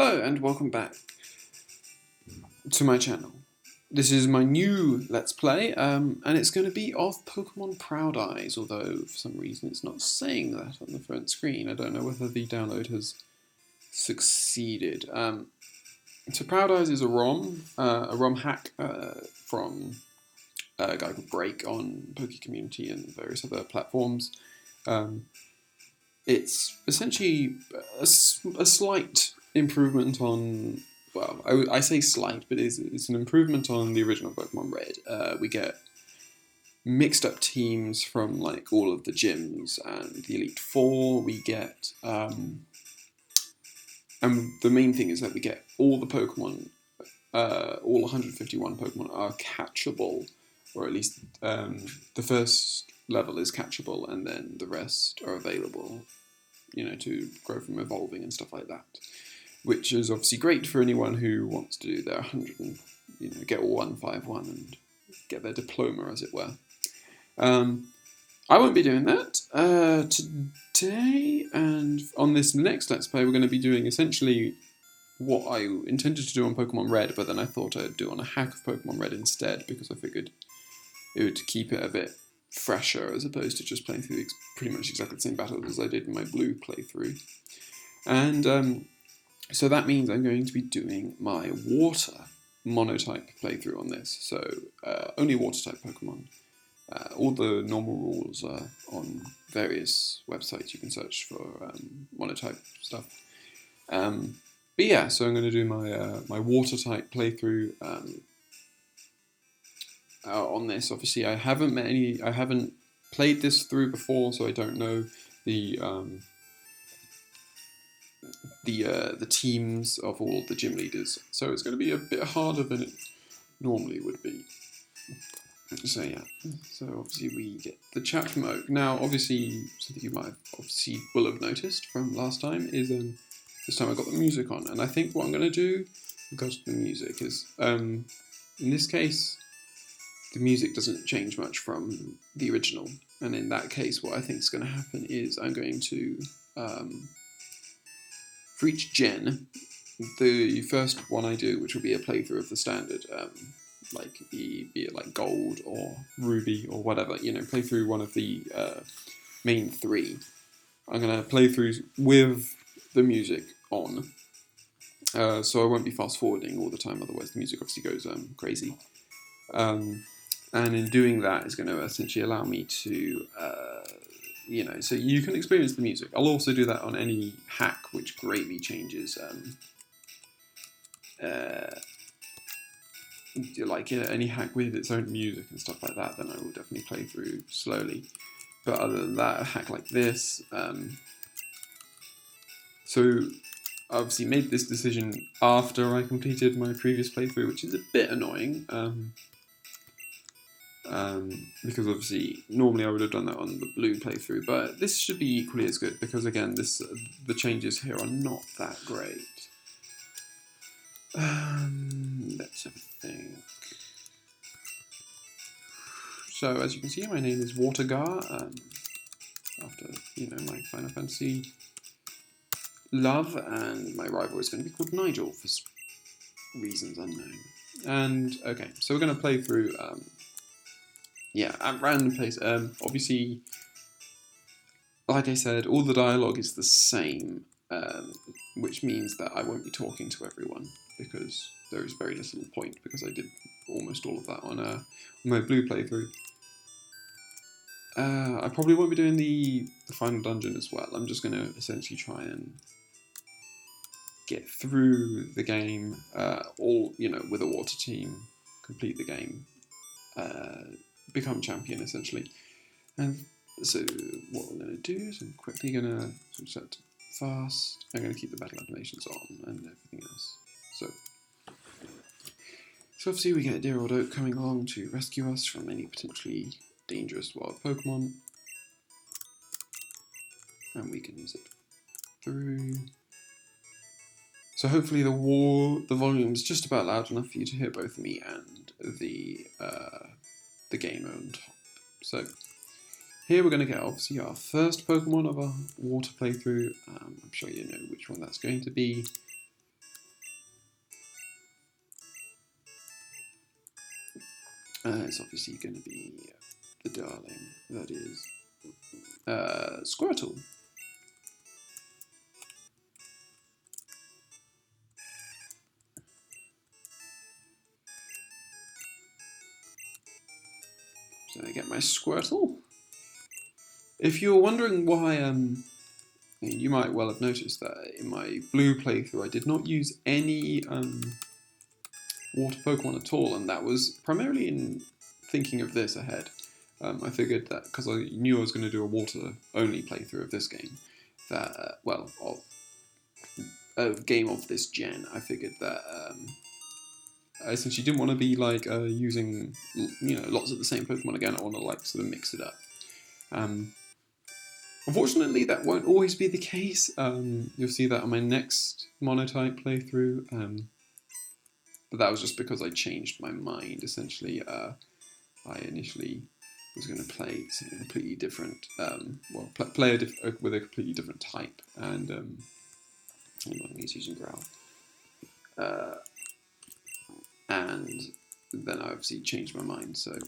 Hello and welcome back to my channel. This is my new Let's Play, and it's going to be of Pokemon Proud Eyes, although for some reason it's not saying that on the front screen. I don't know whether the download has succeeded. So Proud Eyes is a ROM hack from a guy called Break on Poke Community and various other platforms. It's essentially a slight improvement on, well, I say slight, but it's an improvement on the original Pokemon Red. We get mixed up teams from like all of the gyms and the Elite Four. We get, and the main thing is that we get all the Pokemon, all 151 Pokemon are catchable, or at least the first level is catchable, and then the rest are available, to grow from evolving and stuff like that. Which is obviously great for anyone who wants to do their 100 and, get all 151 and get their diploma, as it were. I won't be doing that today, and on this next Let's Play we're going to be doing essentially what I intended to do on Pokemon Red, but then I thought I'd do on a hack of Pokemon Red instead, because I figured it would keep it a bit fresher as opposed to just playing through pretty much exactly the same battles as I did in my blue playthrough. And so that means I'm going to be doing my water monotype playthrough on this, so only water type Pokemon. All the normal rules are on various websites. You can search for monotype stuff. But yeah, so I'm going to do my water type playthrough on this. Obviously, I haven't played this through before, so I don't know the teams of all the gym leaders, so it's going to be a bit harder than it normally would be. So yeah, so obviously we get the chat from Oak. Now obviously, something you will have noticed from last time is this time I got the music on, and I think what I'm going to do because the music is, in this case, the music doesn't change much from the original, and in that case what I think is going to happen is I'm going to for each gen, the first one I do, which will be a playthrough of the standard, be it like Gold or Ruby or whatever, play through one of the main three. I'm going to play through with the music on, so I won't be fast forwarding all the time, otherwise the music obviously goes crazy. And in doing that is going to essentially allow me to so you can experience the music. I'll also do that on any hack, which greatly changes, any hack with its own music and stuff like that, then I will definitely play through slowly. But other than that, a hack like this, so I obviously made this decision after I completed my previous playthrough, which is a bit annoying, because obviously normally I would have done that on the blue playthrough, but this should be equally as good because again the changes here are not that great. Let's have a think. So as you can see, my name is Watergar, after my Final Fantasy love, and my rival is going to be called Nigel for reasons unknown. And okay, so we're going to play through at random place. Obviously, like I said, all the dialogue is the same, which means that I won't be talking to everyone because there is very little point, because I did almost all of that on my blue playthrough. I probably won't be doing the final dungeon as well. I'm just going to essentially try and get through the game, all with a water team, complete the game, become champion essentially. And so what we're going to do is I'm quickly going to switch that to fast. I'm going to keep the battle animations on and everything else. So obviously we get dear old Oak coming along to rescue us from any potentially dangerous wild Pokemon, and we can zip through. So hopefully the volume's just about loud enough for you to hear both me and the game on top. So here we're going to get obviously our first Pokemon of our water playthrough. I'm sure you know which one that's going to be. It's obviously going to be the darling that is Squirtle. So I get my Squirtle. If you're wondering why, you might well have noticed that in my blue playthrough I did not use any water Pokemon at all, and that was primarily in thinking of this ahead. I figured that because I knew I was going to do a water-only playthrough of this game, that, well, of a game of this gen, I figured that I essentially didn't want to be like using lots of the same Pokemon again. I want to like sort of mix it up. Unfortunately, that won't always be the case. You'll see that on my next Monotype playthrough. But that was just because I changed my mind. Essentially, I initially was going to play something completely different. Play with a completely different type, and hold on, he's using Growl. And then I obviously changed my mind, so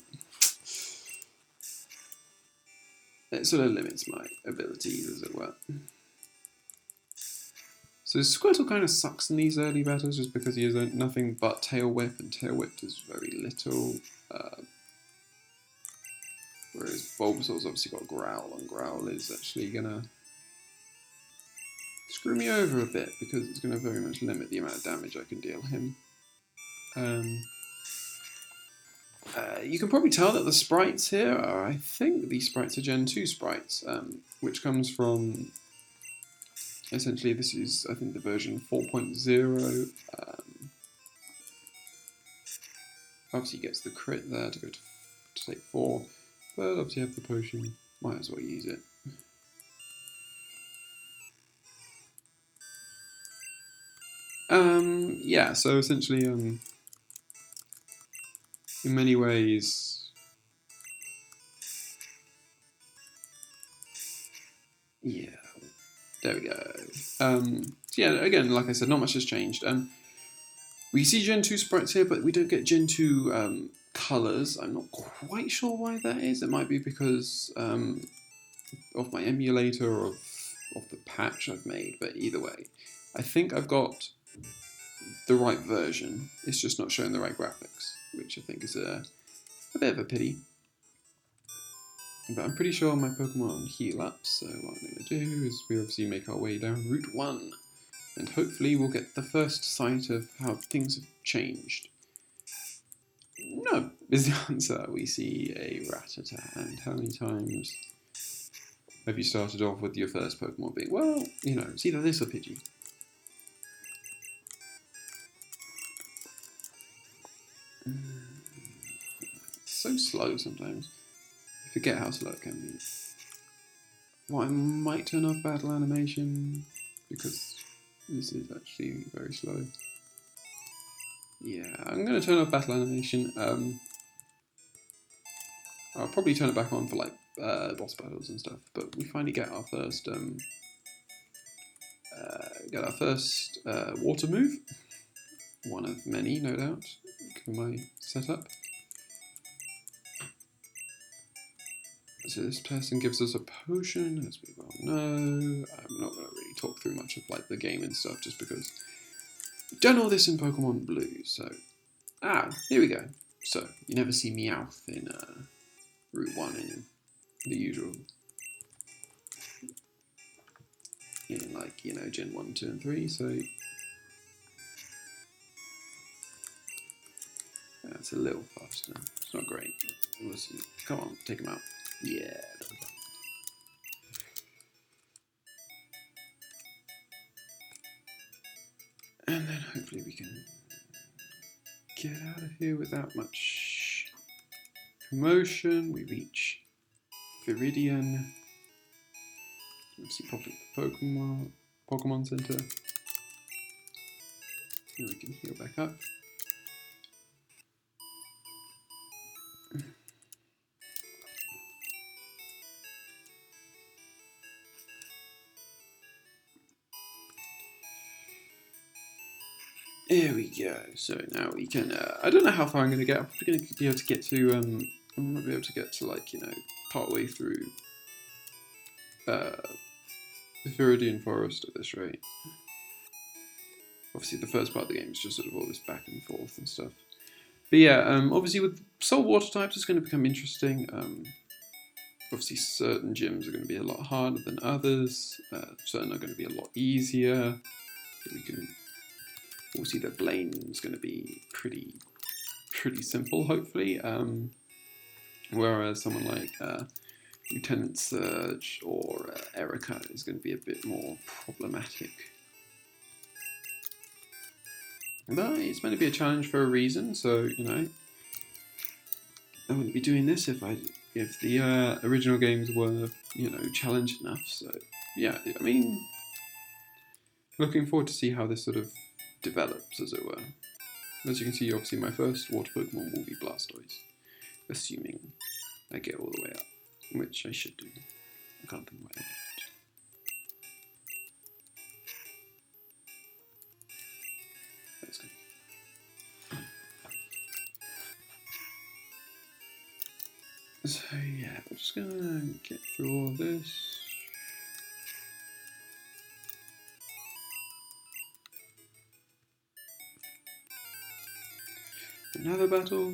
it sort of limits my abilities, as it were. So Squirtle kind of sucks in these early battles just because he has nothing but Tail Whip, and Tail Whip does very little. Whereas Bulbasaur's obviously got Growl, and Growl is actually going to screw me over a bit because it's going to very much limit the amount of damage I can deal him. You can probably tell that the sprites here are, I think these sprites are Gen 2 sprites, which comes from, essentially this is, I think, the version 4.0. Obviously he gets the crit there to go to take 4, but obviously have the potion, might as well use it. Yeah, so essentially, in many ways, yeah, there we go. So yeah, again, like I said, not much has changed. We see Gen 2 sprites here, but we don't get Gen 2 colours. I'm not quite sure why that is. It might be because of my emulator or of the patch I've made, but either way, I think I've got the right version. It's just not showing the right graphics, which I think is a bit of a pity. But I'm pretty sure my Pokemon heal up, so what I'm going to do is we obviously make our way down Route 1, and hopefully we'll get the first sight of how things have changed. No, is the answer. We see a Rattata, and how many times have you started off with your first Pokemon being, well, it's either this or Pidgey. It's so slow sometimes. You forget how slow it can be. Well, I might turn off battle animation because this is actually very slow. Yeah, I'm going to turn off battle animation. I'll probably turn it back on for like boss battles and stuff. But we finally get our first water move. One of many, no doubt, for my setup. So this person gives us a potion, as we well know. I'm not going to really talk through much of like the game and stuff, just because we've done all this in Pokemon Blue. So, here we go. So you never see Meowth in Route 1 in the usual, in like Gen 1, 2, and 3. So that's a little faster. It's not great. We'll see. Come on, take him out. Yeah, there we go. And then hopefully we can get out of here without much commotion. We reach Viridian. Obviously pop up the Pokemon Center. And we can heal back up. Here we go. So now we can. I don't know how far I'm going to get. I'm probably going to be able to get to. I'm not be able to get to like part way through the Viridian Forest at this rate. Obviously, the first part of the game is just sort of all this back and forth and stuff. But yeah, obviously with salt water types, it's going to become interesting. Obviously, certain gyms are going to be a lot harder than others. Certain are going to be a lot easier. We'll see that Blaine's going to be pretty simple, hopefully. Whereas someone like Lieutenant Surge or Erica is going to be a bit more problematic. But it's meant to be a challenge for a reason, so I wouldn't be doing this if the original games were challenged enough. So yeah, I mean, looking forward to see how this sort of develops, as it were. As you can see, obviously my first water Pokemon will be Blastoise, assuming I get all the way up, which I should do. I can't think what I did. That's good. So yeah, we're just gonna get through all this. Another battle.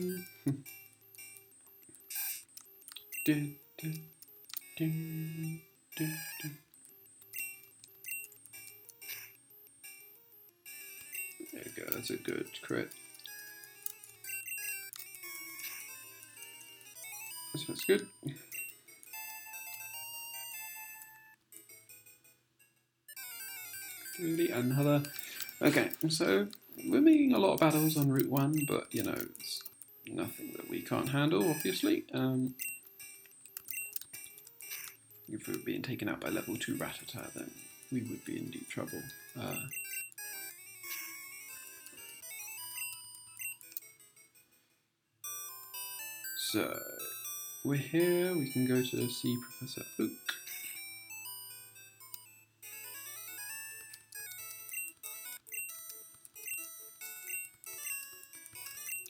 There you go, that's a good crit. That's good. Really, another. Okay, so we're making a lot of battles on Route 1, but it's nothing that we can't handle, obviously. If we were being taken out by level 2 Rattata, then we would be in deep trouble. So, we're here, we can go to see Professor Oak.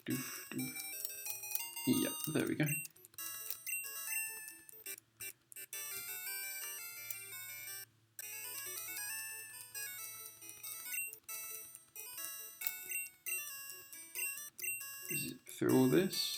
Doof, doof. Yep, there we go. Zip through all this.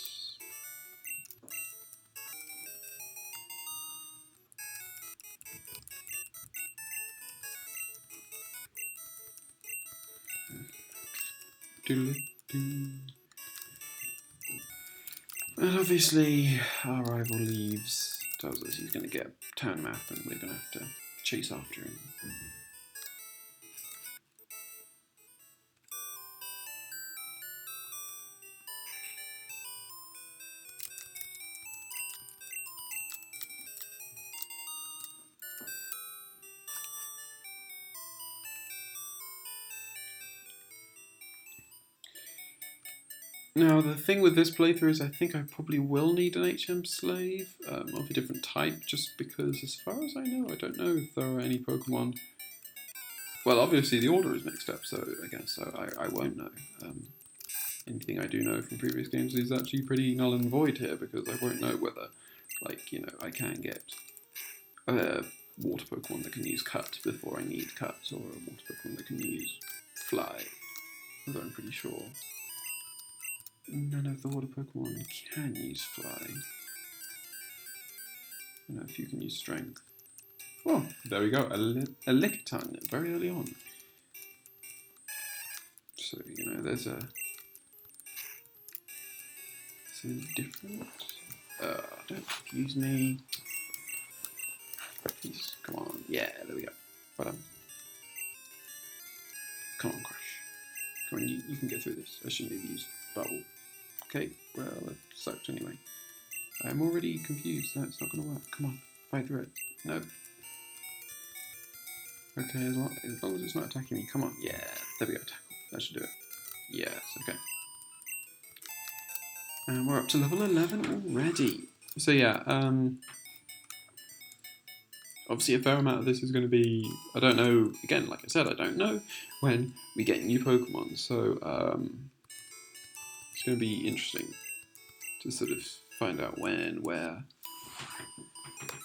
And obviously, our rival leaves, tells us he's going to get a town map and we're going to have to chase after him. Now, the thing with this playthrough is I think I probably will need an HM slave of a different type, just because, as far as I know, I don't know if there are any Pokemon. Well, obviously the order is mixed up, so I guess I won't know. Anything I do know from previous games is actually pretty null and void here, because I won't know whether, I can get a water Pokemon that can use Cut before I need Cut, or a water Pokemon that can use Fly, although I'm pretty sure none of the water Pokemon can use Fly. I know a few can use Strength. Well, there we go, a Lickitung very early on. So, there's something different. Don't confuse me. Please, come on. Yeah, there we go. Well done. Come on, Crush. Come on, you can get through this. I shouldn't have used Bubble. Okay, well, it sucked anyway. I'm already confused. That's not going to work. Come on, fight through it. Nope. Okay, as long as it's not attacking me. Come on. Yeah, there we go. Tackle. That should do it. Yes, okay. And we're up to level 11 already. So yeah, obviously a fair amount of this is going to be, I don't know, again, like I said, I don't know when we get new Pokemon, so it's going to be interesting to sort of find out when, where.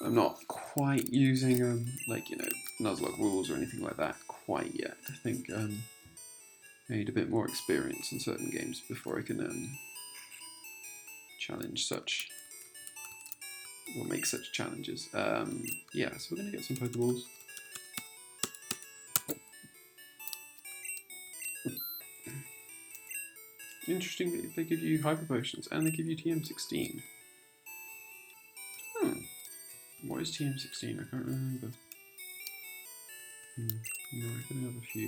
I'm not quite using like, you know, Nuzlocke rules or anything like that quite yet. I think I need a bit more experience in certain games before I can challenge such, or make such challenges. Yeah, so we're going to get some Pokeballs. Interesting that they give you Hyper Potions and they give you TM16. What is TM16? I can't remember. No, I can have a few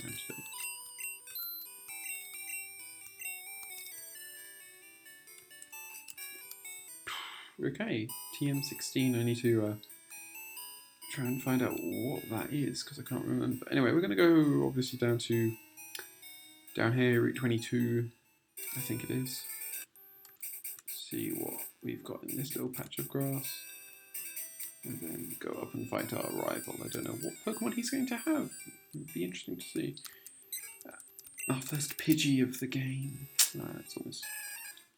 antidotes. Okay, TM16. I need to try and find out what that is because I can't remember. Anyway, we're going to go obviously down here, Route 22, I think it is. See what we've got in this little patch of grass. And then go up and fight our rival. I don't know what Pokemon he's going to have. It would be interesting to see. Our first Pidgey of the game. It's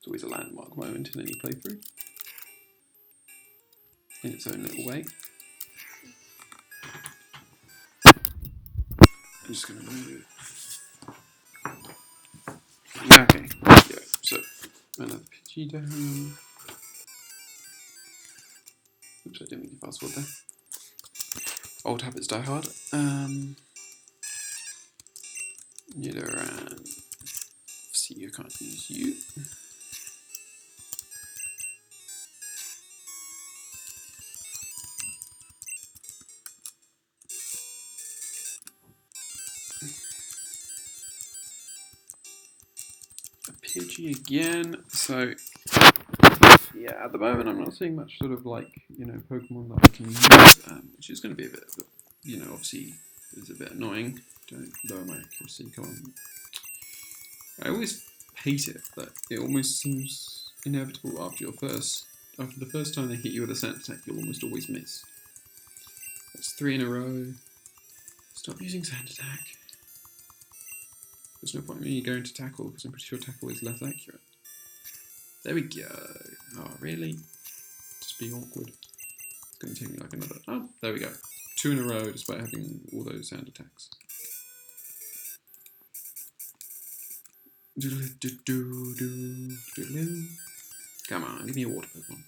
always a landmark moment in any playthrough. In its own little way. I'm just going to move. Okay, yeah, so another Pidgey down. Oops, I didn't mean to fast forward there. Old habits die hard. Nidoran. See, you can't use you. A Pidgey again. So, yeah, at the moment I'm not seeing much sort of like, you know, Pokemon that I can use, which is going to be a bit, you know, obviously is a bit annoying. Don't lower my accuracy, come on. I always hate it, but it almost seems inevitable after the first time they hit you with a scent attack, you'll almost always miss. That's 3 in a row. Stop using sand attack. There's no point in me going to tackle because I'm pretty sure tackle is less accurate. There we go. Oh, really? Just be awkward. It's going to take me like another... Oh, there we go. 2 in a row despite having all those sand attacks. Come on, give me a water Pokemon.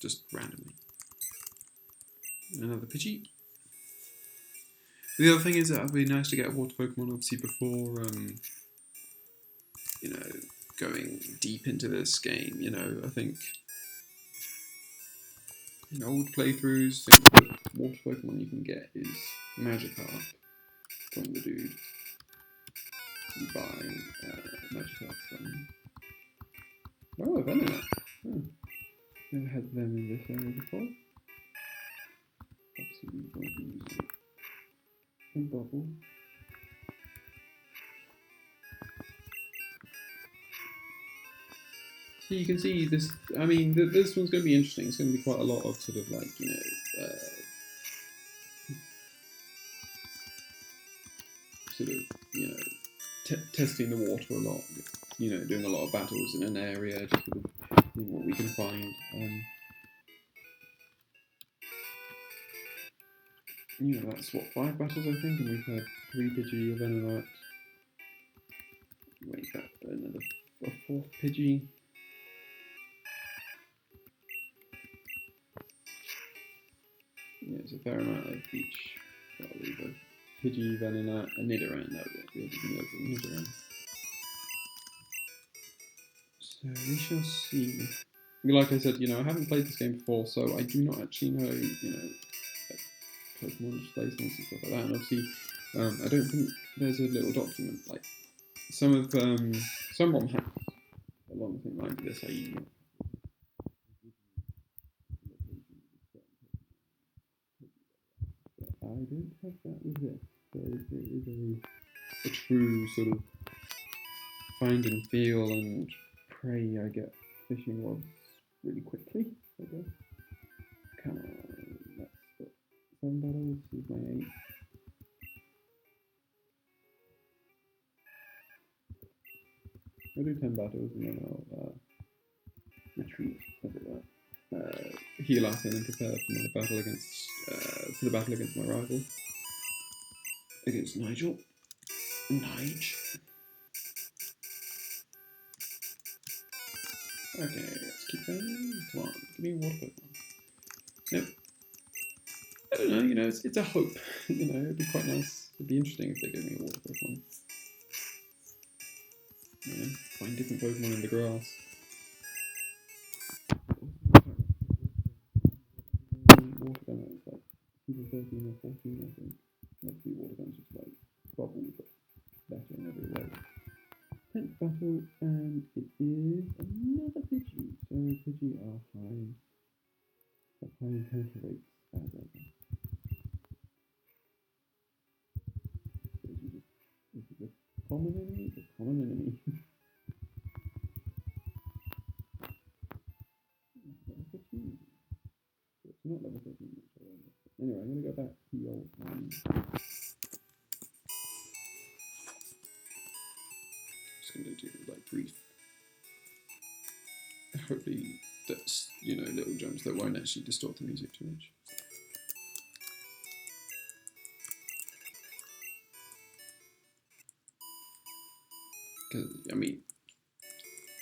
Just randomly. Another Pidgey. The other thing is that it would be nice to get a water Pokemon obviously before, you know, going deep into this game. You know, I think in old playthroughs, I think the water Pokemon you can get is Magikarp from the dude you buy Magikarp from. Oh, Venonat. Never had them in this area before. Obviously, we're going to use a bubble. So you can see this, I mean, this one's going to be interesting. It's going to be quite a lot of sort of like, you know, sort of, you know, testing the water a lot, you know, doing a lot of battles in an area, just sort of seeing what we can find. You know, that's what, 5 battles I think, and we've had 3 Pidgey, a Venonat. Wait, that another a 4th Pidgey. Yeah, it's a fair amount of each. That'll leave a Pidgey, Venonat, a Nidoran. That was it. We didn't go for Nidoran. So we shall see. Like I said, you know, I haven't played this game before, so I do not actually know, you know, Pokemon displacements and stuff like that. And obviously, I don't think there's a little document like some ROM hacks along the line like this. I don't have that with this, so it is a true sort of find and feel and pray I get fishing rods really quickly, I guess. Come on, let's go. 7 battles, this is my 8. I'll do 10 battles and then I'll retreat, as it were. Heal up and then prepare for my battle against for the battle against my rival. Against Nigel. Okay, let's keep going. Come on, give me a water Pokemon. Nope. I don't know, you know, it's a hope. You know, it'd be quite nice. It'd be interesting if they gave me a water Pokemon. You know, find different Pokemon in the grass. Water gun, it's like either 13 or 14, I think. Mostly water guns just like bubbles, but better in every way. 10th battle, and it is another Pidgey. So Pidgey are high encounter rates as ever. This is a common enemy, it's a common enemy. Level 15. So it's not level 13. Anyway, I'm going to go back to the old one. Just going to do like brief. Hopefully that's, you know, little jumps that won't actually distort the music too much. Because, I mean,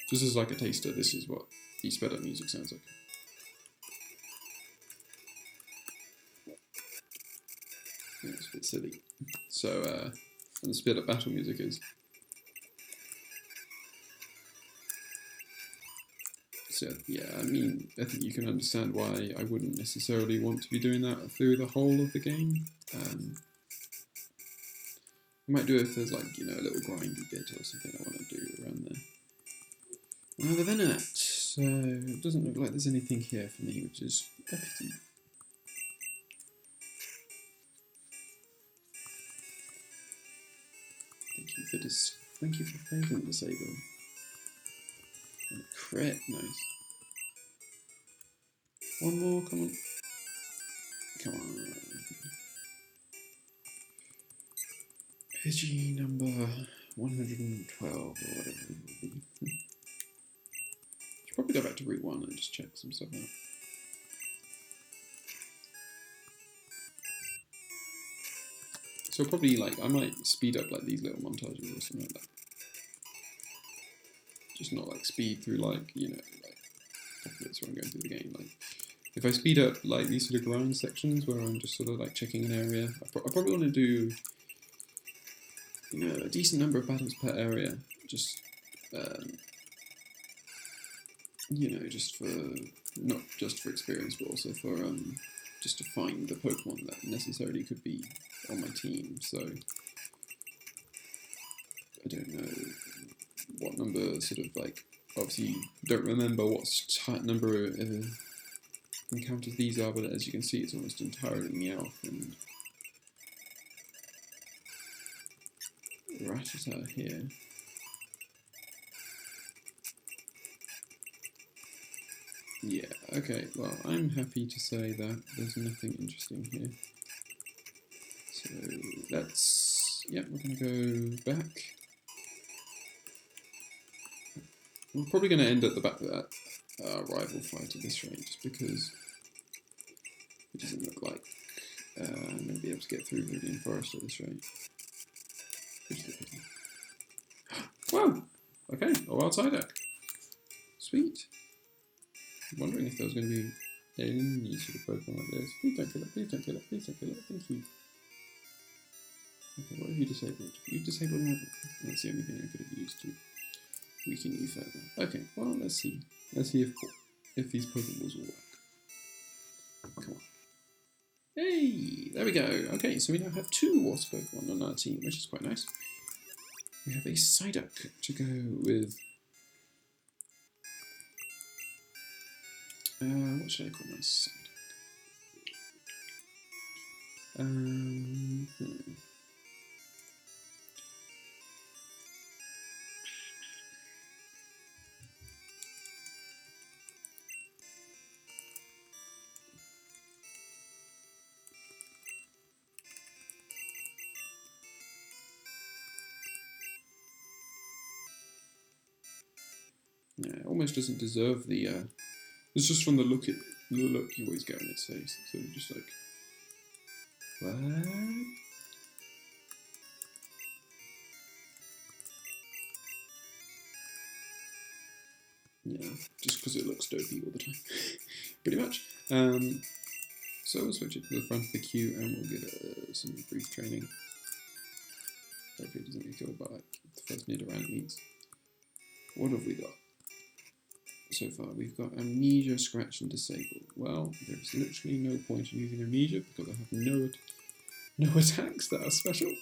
just as like a taster, this is what the sped up music sounds like. Yeah, it's a bit silly. So, and the sped up battle music is. So, yeah, I mean, I think you can understand why I wouldn't necessarily want to be doing that through the whole of the game. I might do it if there's like, you know, a little grindy bit or something I want to do around there. Other than that, so it doesn't look like there's anything here for me, which is a pity. Thank you for favoring Disable. And a crit, nice. One more, come on. Come on. Pidgey number 112 or whatever it will be. Should probably go back to Route 1 and just check some stuff out. So probably like, I might speed up like these little montages or something like that. Just not like speed through like, you know, like bits where I'm going through the game. Like if I speed up like these sort of grind sections where I'm just sort of like checking an area, I probably want to do, you know, a decent number of battles per area. Just, you know, just for, not just for experience, but also for, just to find the Pokemon that necessarily could be on my team. So, I don't know what number sort of like, obviously don't remember what number of encounters these are, but as you can see it's almost entirely Meowth and Rattata here. Yeah, okay, well I'm happy to say that there's nothing interesting here. So let's, yeah, we're going to go back. We're probably going to end at the back of that rival fight at this rate, just because it doesn't look like I'm going to be able to get through Viridian Forest at this rate. Whoa! Okay, a wild Psyduck. Sweet. I'm wondering if there was going to be any sort of Pokemon like this. Please don't kill it, please don't kill it, please don't kill it, thank you. Okay, what have you disabled? You've disabled Rival. That's the only thing I could have used to weaken you further. Okay, well, let's see. Let's see if these Pokeballs will work. Come on. Hey! There we go. Okay, so we now have 2 Water Pokemon on our team, which is quite nice. We have a Psyduck to go with. What should I call my Psyduck? almost doesn't deserve the. It's just from the look you always get on its face. So just like, what? Yeah, just because it looks dopey all the time, pretty much. So we'll switch it to the front of the queue and we'll give it some brief training. Hopefully it doesn't get killed by like the first nid around it needs. What have we got so far? We've got Amnesia, Scratch and Disable. Well, there's literally no point in using Amnesia because I have no attacks that are special.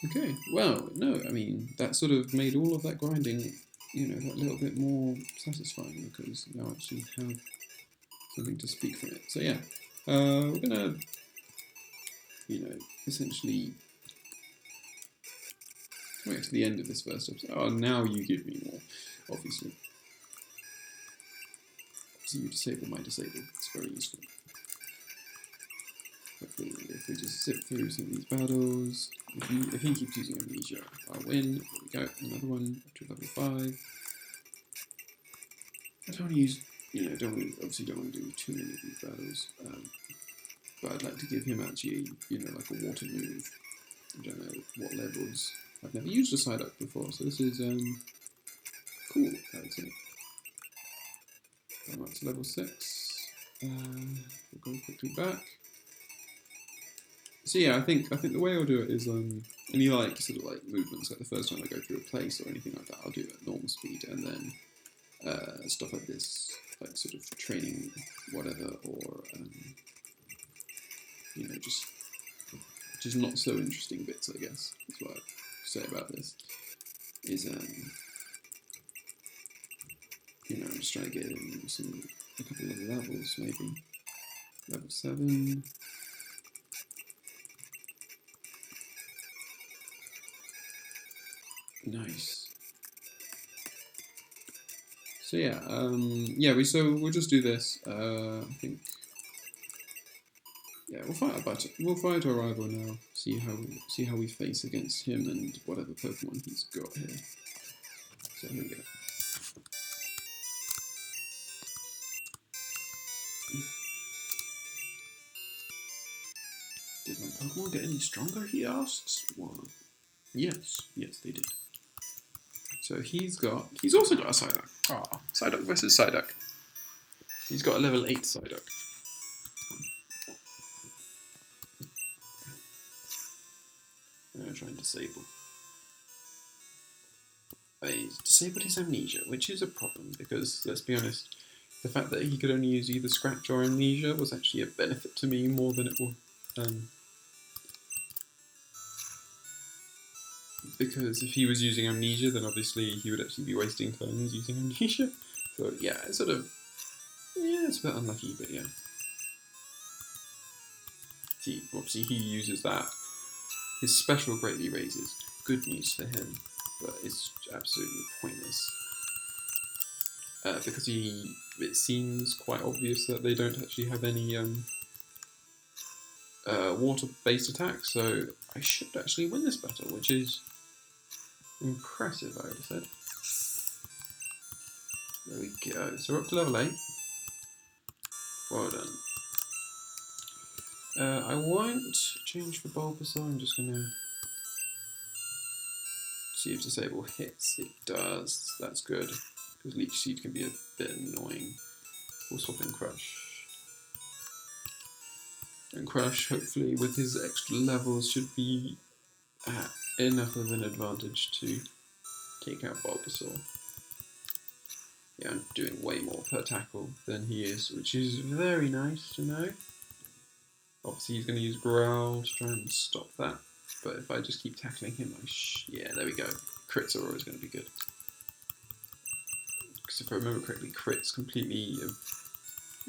Okay, well, no, I mean, that sort of made all of that grinding, you know, that little bit more satisfying because now I actually have something to speak from it. So yeah, we're gonna, you know, essentially coming to the end of this first episode. Oh, now you give me more, obviously. So you disable my disable. It's very useful. Hopefully, if we just zip through some of these battles, if he keeps using Amnesia, I'll win. There we go, another one up to level 5. I don't want to use, you know, obviously don't want to do too many of these battles, but I'd like to give him actually, you know, like a water move. I don't know what levels. I've never used a Psyduck before, so this is cool, I would say. I'm up to level 6. We'll go quickly back. So yeah, I think the way I'll do it is any like sort of like movements, like the first time I go through a place or anything like that, I'll do it at normal speed, and then stuff like this, like sort of training whatever, or you know, just not so interesting bits, I guess. That's what I'd say about this. Is you know, I'm just trying to get in a couple of levels, maybe level 7. Nice. So yeah, we'll just do this. I think, yeah, we'll fight our rival now. See how we face against him and whatever Pokemon he's got here. So here we go. Did my Pokemon get any stronger? He asks. Well, yes, they did. So he's also got a Psyduck. Ah, Psyduck versus Psyduck. He's got a level 8 Psyduck. I'm going to try and disable. He's disabled his Amnesia, which is a problem because, let's be honest, the fact that he could only use either Scratch or Amnesia was actually a benefit to me more than it will. Because if he was using Amnesia, then obviously he would actually be wasting turns using Amnesia. So yeah, it's sort of, yeah, it's a bit unlucky, but yeah. See, obviously he uses that. His special greatly raises. Good news for him, but it's absolutely pointless. Because it seems quite obvious that they don't actually have any water-based attacks, so I should actually win this battle, which is impressive, I would have said. There we go. So we're up to level 8. Well done. I won't change for Bulbasaur. I'm just going to see if Disable hits. It does. That's good. Because Leech Seed can be a bit annoying. We'll swap in Crush. And Crush, hopefully, with his extra levels, should be at enough of an advantage to take out Bulbasaur. Yeah, I'm doing way more per tackle than he is, which is very nice to know. Obviously, he's going to use Growl to try and stop that. But if I just keep tackling him, yeah, there we go. Crits are always going to be good. Because if I remember correctly, crits completely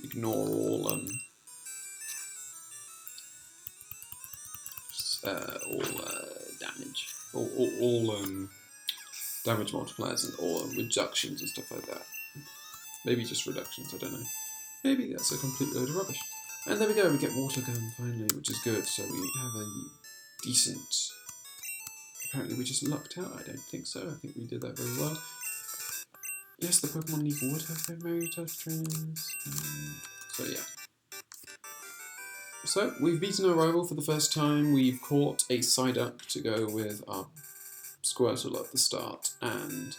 ignore all damage, all damage multipliers and or reductions and stuff like that. Maybe just reductions, I don't know. Maybe that's a complete load of rubbish. And there we go, we get Water Gun finally, which is good. So we have a decent... Apparently we just lucked out. I don't think so. I think we did that very well. Yes, the Pokemon League would have been very tough trainers. So yeah. So we've beaten our rival for the first time. We've caught a Psyduck to go with our Squirtle at the start. And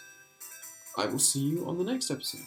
I will see you on the next episode.